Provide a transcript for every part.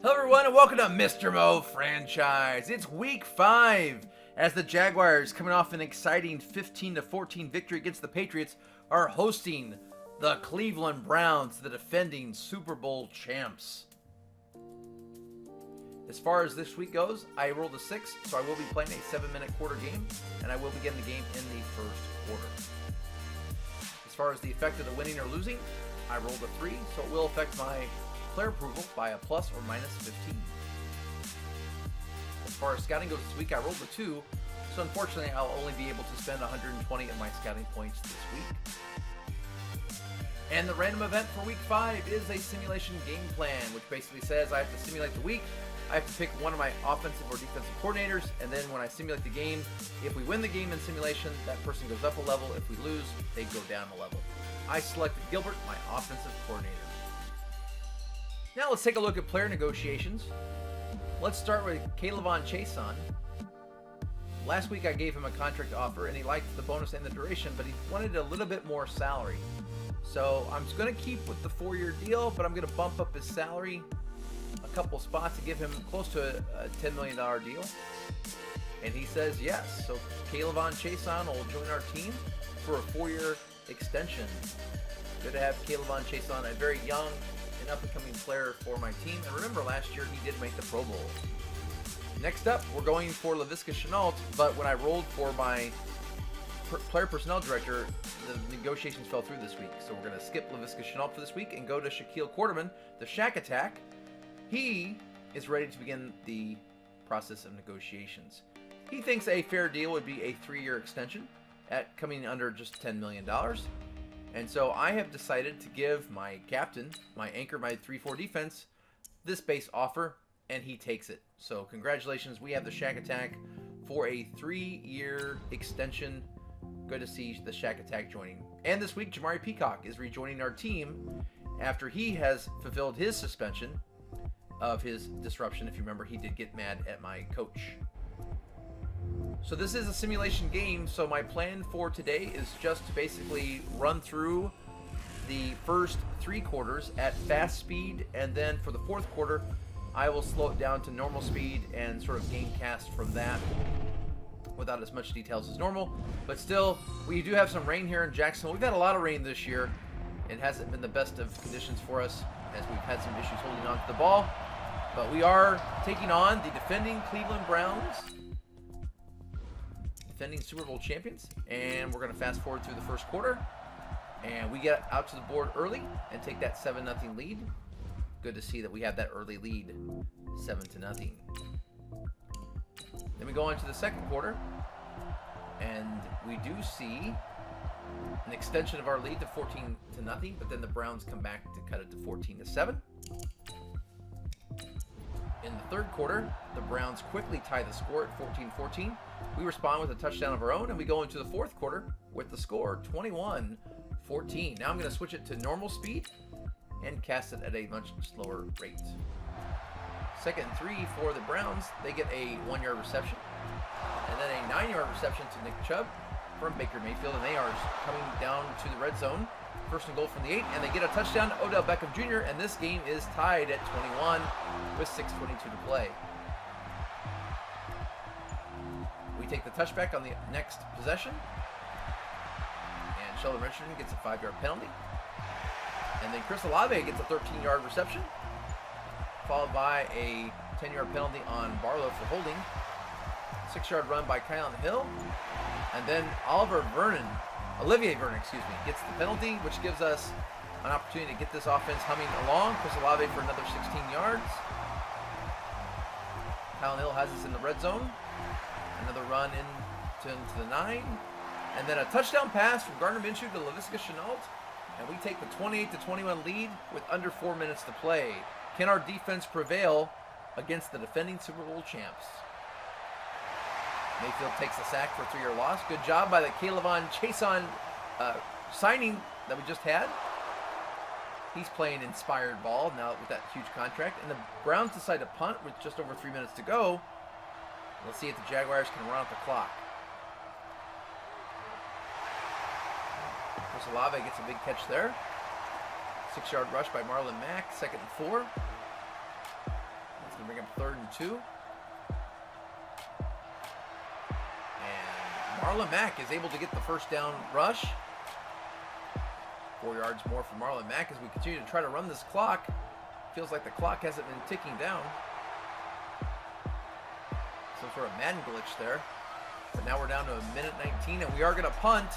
Hello everyone and welcome to Mr. Mo Franchise. It's week 5 as the Jaguars, coming off an exciting 15-14 victory against the Patriots, are hosting the Cleveland Browns, the defending Super Bowl champs. As far as this week goes, I rolled a 6, so I will be playing a 7-minute quarter game, and I will begin the game in the first quarter. As far as the effect of the winning or losing, I rolled a 3, so it will affect my player approval by a plus or minus 15. As far as scouting goes this week, I rolled a 2, so unfortunately I'll only be able to spend 120 of my scouting points this week. And the random event for week 5 is a simulation game plan, which basically says I have to simulate the week, I have to pick one of my offensive or defensive coordinators, and then when I simulate the game, if we win the game in simulation, that person goes up a level. If we lose, they go down a level. I selected Gilbert, my offensive coordinator. Now let's take a look at player negotiations. Let's start with K'Lavon Chaisson. Last week I gave him a contract offer and he liked the bonus and the duration, but he wanted a little bit more salary. So I'm just going to keep with the 4-year deal, but I'm going to bump up his salary a couple spots to give him close to a $10 million deal. And he says yes. So K'Lavon Chaisson will join our team for a 4-year extension. Good to have K'Lavon Chaisson, a very young and up-and-coming player for my team. And remember, last year he did make the Pro Bowl. Next up, we're going for Laviska Shenault, but when I rolled for my player personnel director, the negotiations fell through this week. So we're going to skip Laviska Shenault for this week and go to Shaquille Quarterman, the Shack Attack. He is ready to begin the process of negotiations. He thinks a fair deal would be a 3-year extension at coming under just $10 million. And so I have decided to give my captain, my anchor, my 3-4 defense, this base offer, and he takes it. So congratulations, we have the Shack Attack for a 3-year extension. Good to see the Shack Attack joining. And this week, Jamari Peacock is rejoining our team after he has fulfilled his suspension of his disruption. If you remember, he did get mad at my coach. So this is a simulation game, so my plan for today is just to basically run through the first 3 quarters at fast speed, and then for the 4th quarter, I will slow it down to normal speed and sort of game cast from that without as much details as normal. But still, we do have some rain here in Jacksonville. We've had a lot of rain this year. It hasn't been the best of conditions for us as we've had some issues holding on to the ball. But we are taking on the defending Cleveland Browns, defending Super Bowl champions, and we're going to fast forward through the first quarter, and we get out to the board early and take that 7-0 lead. Good to see that we have that early lead, 7-0. Then we go into the second quarter, and we do see an extension of our lead to 14-0, but then the Browns come back to cut it to 14-7. In the third quarter, the Browns quickly tie the score at 14-14. We respond with a touchdown of our own, and we go into the fourth quarter with the score 21-14. Now I'm going to switch it to normal speed and cast it at a much slower rate. 2nd and 3 for the Browns. They get a 1-yard reception, and then a 9-yard reception to Nick Chubb from Baker Mayfield, and they are coming down to the red zone. 1st and goal from the 8, and they get a touchdown to Odell Beckham Jr., and this game is tied at 21 with 6:22 to play. We take the touchback on the next possession, and Sheldon Richardson gets a 5-yard penalty, and then Chris Olave gets a 13-yard reception, followed by a 10-yard penalty on Barlow for holding, 6-yard run by Kylan Hill, and then Olivier Vernon, gets the penalty, which gives us an opportunity to get this offense humming along. Chris Olave for another 16 yards. Kylan Hill has us in the red zone. Another run into the 9. And then a touchdown pass from Gardner Minshew to Laviska Shenault. And we take the 28-21 lead with under 4 minutes to play. Can our defense prevail against the defending Super Bowl champs? Mayfield takes the sack for a 3-yard loss. Good job by the K'Lavon Chaisson signing that we just had. He's playing inspired ball now with that huge contract. And the Browns decide to punt with just over 3 minutes to go. Let's see if the Jaguars can run out the clock. Chris Olave gets a big catch there. 6-yard rush by Marlon Mack, 2nd and 4. 3rd and 2. And Marlon Mack is able to get the first down rush. 4 yards more for Marlon Mack as we continue to try to run this clock. Feels like the clock hasn't been ticking down. Some sort of Madden glitch there. But now we're down to 1:19, and we are going to punt.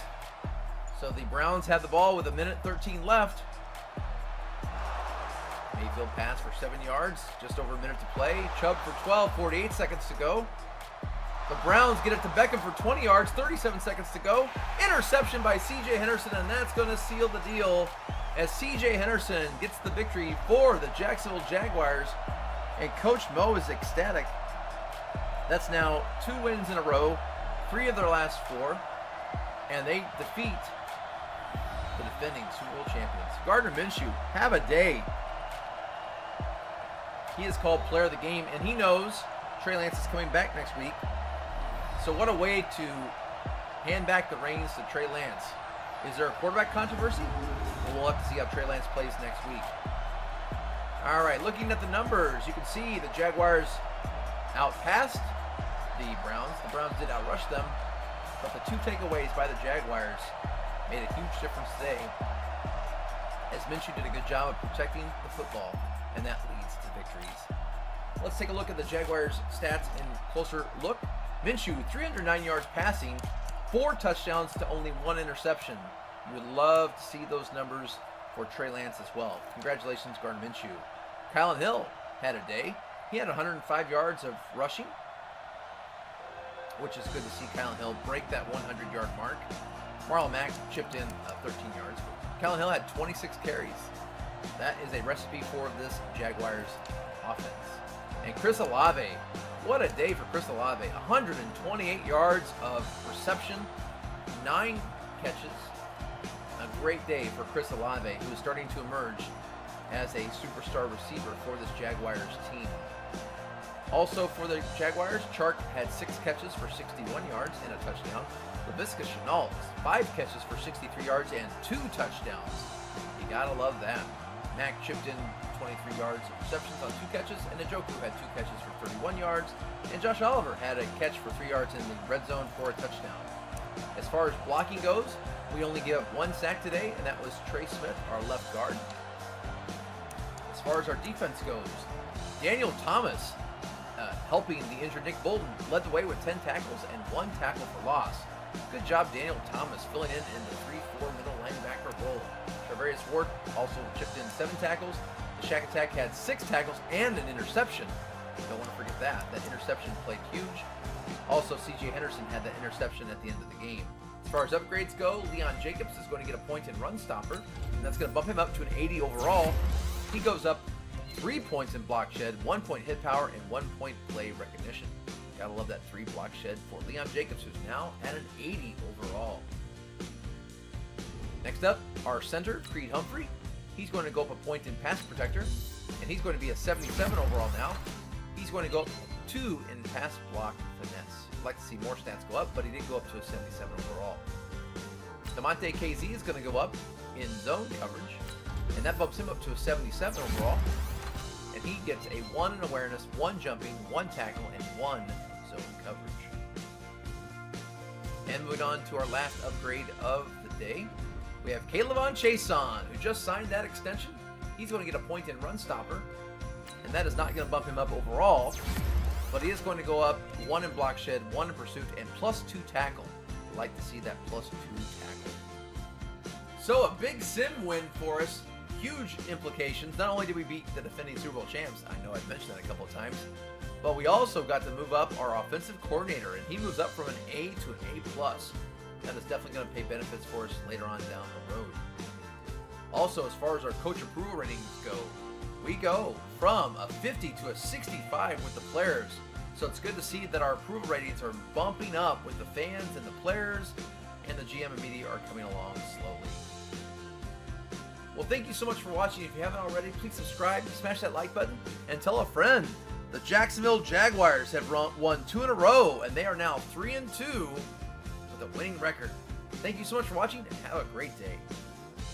So the Browns have the ball with 1:13 left. Mayfield pass for 7 yards, just over a minute to play. Chubb for 12, 48 seconds to go. The Browns get it to Beckham for 20 yards, 37 seconds to go. Interception by C.J. Henderson, and that's going to seal the deal as C.J. Henderson gets the victory for the Jacksonville Jaguars. And Coach Mo is ecstatic. That's now 2 wins in a row, 3 of their last 4, and they defeat the defending Super Bowl champions. Gardner Minshew, have a day. He is called player of the game, and he knows Trey Lance is coming back next week. So what a way to hand back the reins to Trey Lance. Is there a quarterback controversy? Well, we'll have to see how Trey Lance plays next week. All right, looking at the numbers, you can see the Jaguars outpassed the Browns. The Browns did outrush them, but the 2 takeaways by the Jaguars made a huge difference today, as Minshew did a good job of protecting the football, and that leads to victories. Let's take a look at the Jaguars' stats in closer look. Minshew, 309 yards passing, 4 touchdowns to only 1 interception. You would love to see those numbers for Trey Lance as well. Congratulations, Gardner Minshew. Kylan Hill had a day. He had 105 yards of rushing, which is good to see Kylan Hill break that 100-yard mark. Marlon Mack chipped in 13 yards. Kylan Hill had 26 carries. That is a recipe for this Jaguars offense. And Chris Olave, what a day for Chris Olave. 128 yards of reception, 9 catches. A great day for Chris Olave, who is starting to emerge as a superstar receiver for this Jaguars team. Also for the Jaguars, Chark had 6 catches for 61 yards and a touchdown. Laviska Shenault, 5 catches for 63 yards and 2 touchdowns. You gotta love that. Mack chipped in 23 yards of receptions on 2 catches, and Njoku had 2 catches for 31 yards, and Josh Oliver had a catch for 3 yards in the red zone for a touchdown. As far as blocking goes, we only give 1 sack today, and that was Trey Smith, our left guard. As far as our defense goes, Daniel Thomas, helping the injured Nick Bolton, led the way with 10 tackles and 1 tackle for loss. Good job, Daniel Thomas, filling in the 3-4 middle linebacker role. Travarius Ward also chipped in 7 tackles. The Shack Attack had 6 tackles and an interception. Don't want to forget that. That interception played huge. Also, C.J. Henderson had that interception at the end of the game. As far as upgrades go, Leon Jacobs is going to get a point in run stopper, and that's going to bump him up to an 80 overall. He goes up 3 points in block shed, 1 point hit power, and 1 point play recognition. Gotta love that 3 block shed for Leon Jacobs, who's now at an 80 overall. Next up, our center, Creed Humphrey. He's going to go up a point in pass protector, and he's going to be a 77 overall now. He's going to go up 2 in pass block finesse. I'd like to see more stats go up, but he did go up to a 77 overall. DeMonte KZ is going to go up in zone coverage, and that bumps him up to a 77 overall. And he gets a 1 in awareness, 1 jumping, 1 tackle, and 1 zone coverage. And moving on to our last upgrade of the day, we have K'Lavon Chaisson, who just signed that extension. He's going to get a point in run stopper, and that is not going to bump him up overall, but he is going to go up 1 in block shed, 1 in pursuit, and +2 tackle. I'd like to see that +2 tackle. So a big sim win for us. Huge implications. Not only did we beat the defending Super Bowl champs, I know I've mentioned that a couple of times, but we also got to move up our offensive coordinator, and he moves up from an A to an A+. That is definitely going to pay benefits for us later on down the road. Also, as far as our coach approval ratings go, we go from a 50 to a 65 with the players. So it's good to see that our approval ratings are bumping up with the fans and the players, and the GM and media are coming along slowly. Well, thank you so much for watching. If you haven't already, please subscribe, smash that like button, and tell a friend. The Jacksonville Jaguars have won 2 in a row, and they are now 3-2 with a winning record. Thank you so much for watching, and have a great day.